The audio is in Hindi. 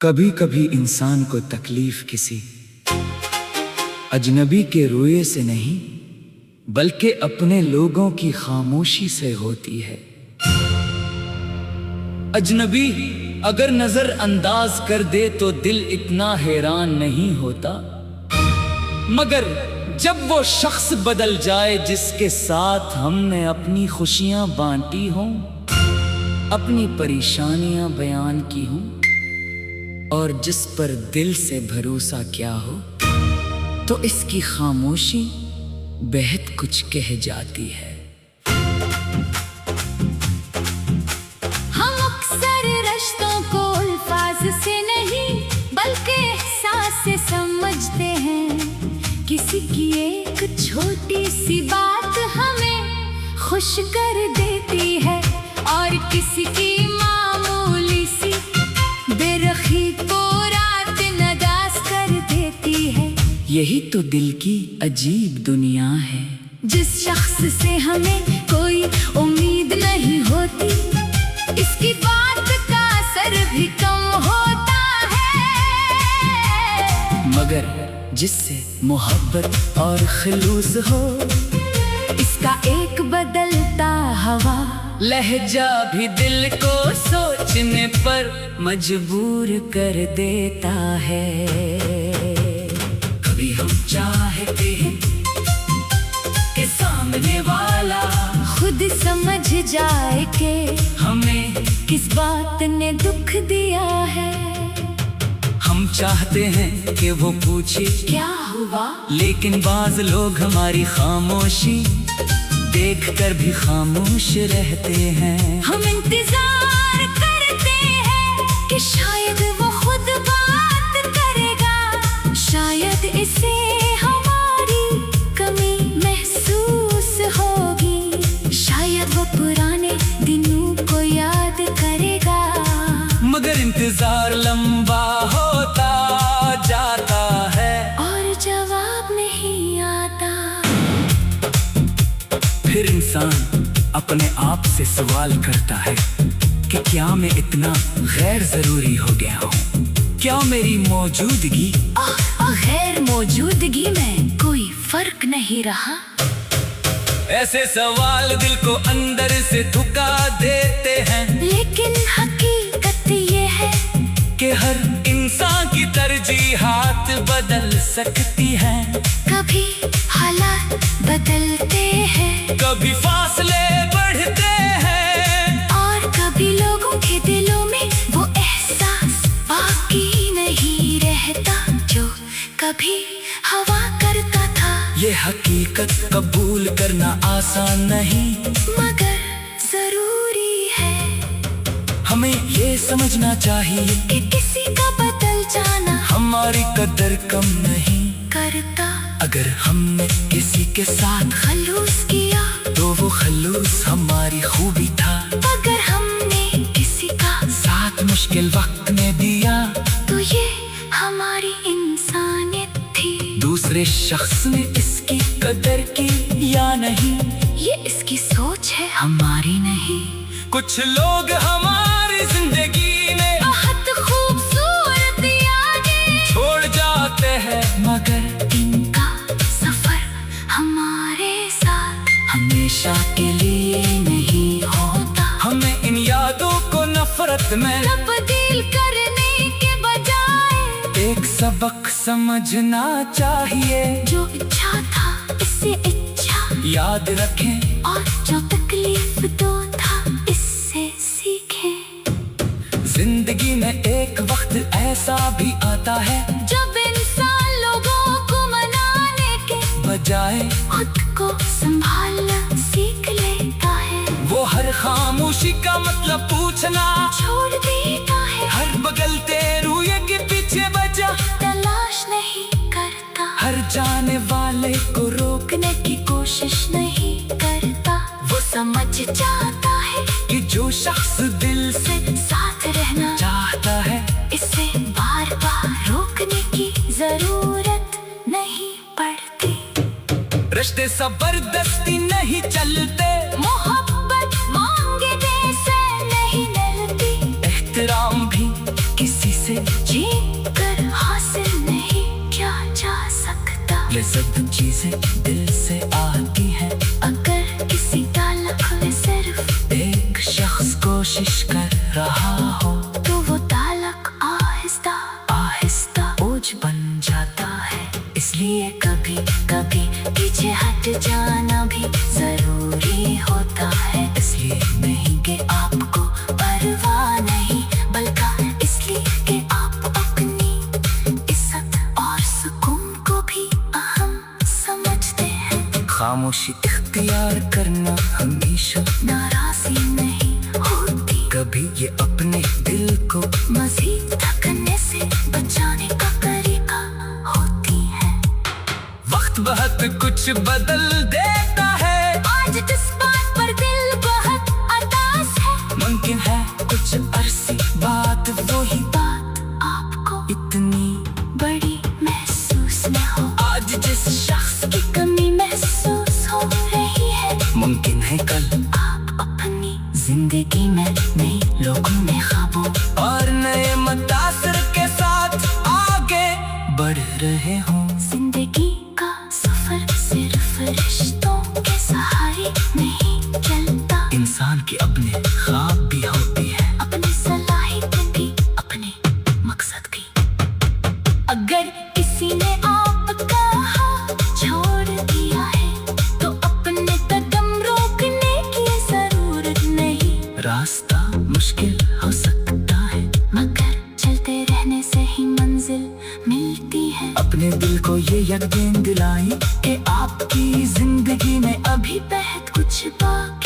कभी कभी इंसान को तकलीफ किसी अजनबी के रोए से नहीं बल्कि अपने लोगों की खामोशी से होती है। अजनबी अगर नजर अंदाज कर दे तो दिल इतना हैरान नहीं होता, मगर जब वो शख्स बदल जाए जिसके साथ हमने अपनी खुशियां बांटी हों, अपनी परेशानियां बयान की हों और जिस पर दिल से भरोसा क्या हो, तो इसकी खामोशी बेहद कुछ कह जाती है। हम अक्सर रिश्तों को अल्फाज से नहीं बल्कि एहसास से समझते हैं। किसी की एक छोटी सी बात हमें खुश कर देती है और किसी की मामूली सी बेरखी को रात नदास कर देती है। यही तो दिल की अजीब दुनिया है। जिस शख्स से हमें कोई उम्मीद नहीं होती, इसकी बात का असर भी कम होता है, मगर जिससे मोहब्बत और खलूस हो, इसका एक बदलता हवा लहजा भी दिल को सोचने पर मजबूर कर देता है। कभी हम चाहते हैं कि सामने वाला खुद समझ जाए कि हमें किस बात ने दुख दिया है। हम चाहते हैं कि वो पूछे क्या हुआ, लेकिन बाज लोग हमारी खामोशी देखकर भी खामोश रहते हैं। हम इंतजार करते हैं कि शायद वो खुद बात करेगा, शायद इसे हमारी कमी महसूस होगी, शायद वो पुराने दिनों को याद करेगा। मगर इंतजार लंबा होता जाता है और जवाब नहीं आता। फिर इंसान अपने आप से सवाल करता है कि क्या मैं इतना गैर जरूरी हो गया हूँ? क्या मेरी मौजूदगी गैर मौजूदगी में कोई फर्क नहीं रहा? ऐसे सवाल दिल को अंदर से धुका देते हैं, लेकिन हकीकत ये है कि हर इंसान की तरजीहात बदल सकती है। कभी हालात बदलते हैं, कभी फासले बढ़ते हैं और कभी लोगों के दिलों में वो एहसास बाकी नहीं रहता जो कभी हवा करता था। ये हकीकत कबूल करना आसान नहीं, मगर जरूरी है हमें ये समझना चाहिए कि किसी का बदल जाना हमारी कदर कम नहीं करता। अगर हमने किसी के साथ खलूस किया तो वो खलूस हमारी खूबी था। अगर हमने किसी का साथ मुश्किल वक्त में दिया तो ये हमारी इंसानियत थी। दूसरे शख्स ने इसकी कदर की या नहीं, ये इसकी सोच है हमारी नहीं। कुछ लोग हमारी जिंदगी में बहुत खूबसूरत यादें छोड़ जाते हैं, मगर इनका सफर हमारे साथ हमेशा के लिए नहीं होता। हमें इन यादों को नफरत में तब्दील करने के बजाय एक सबक समझना चाहिए। जो इच्छा था इससे इच्छा याद रखें और जो तकलीफ तो था इससे सीखें। जिंदगी में एक वक्त ऐसा भी आता है जब इंसान लोगों को मनाने के बजाय खुद को संभालना सीख लेता है। वो हर खामोशी का मतलब पूछना छोड़ देता है, हर बगलते रुए के पीछे वजह तलाश नहीं करता, हर जाने वाले को रोकने की कोशिश नहीं करता। वो समझ जाता है कि जो शख्स दिल से साथ रहना चाहता है इसे बार बार रोकने की जरूरत नहीं पड़ती। रिश्ते जबरदस्ती नहीं चलते, मोहब्बत मांगे से नहीं मिलती, एहतराम भी किसी जिसे जी कर हासिल नहीं किया जा सकता। ये सब चीजें दिल से आती हैं। अगर किसी ताल्लुक में सिर्फ एक शख्स कोशिश कर रहा हो तो वो ताल्लुक आहिस्ता आहिस्ता बोझ बन जाता है। इसलिए कभी कभी पीछे हट जाना भी जरूरी होता है। इसलिए नहीं कि आपको परवाह नहीं, बल्कि इसलिए कि आप अपनी इज्जत और सुकून को भी अहम समझते हैं। खामोशी इख्तियार करना हमेशा नाराज़ी नहीं होती, कभी ये अपने दिल को मज़ीद थकने से बचाने का तरीका होती है। वक्त बहुत कुछ बदल देता है। आज जिस बात पर दिल बहुत अरदास है, मुमकिन है कुछ अरसे बाद वही बात आपको इतनी बड़ी महसूस न हो। आज जिस शख्स की कमी महसूस हो रही है, मुमकिन है कल आप अपनी जिंदगी में नए लोगों में ख्वाबों और नए मतासर के साथ आगे बढ़ रहे हों। जिंदगी का सफर सिर्फ रिश्तों के सहारे नहीं चलता। इंसान की अपने ख्वाब भी होती है, अपनी सलाहियतें भी, अपने मकसद भी। अगर किसी ने आपका हाथ छोड़ दिया है तो अपने कदम रोकने की जरूरत नहीं। रास्ता मुश्किल हो सकता है मगर चलते रहने से ही मंजिल मिलती है। अपने दिल को ये यकीन दिलाई कि आपकी जिंदगी में अभी बहुत कुछ बाकी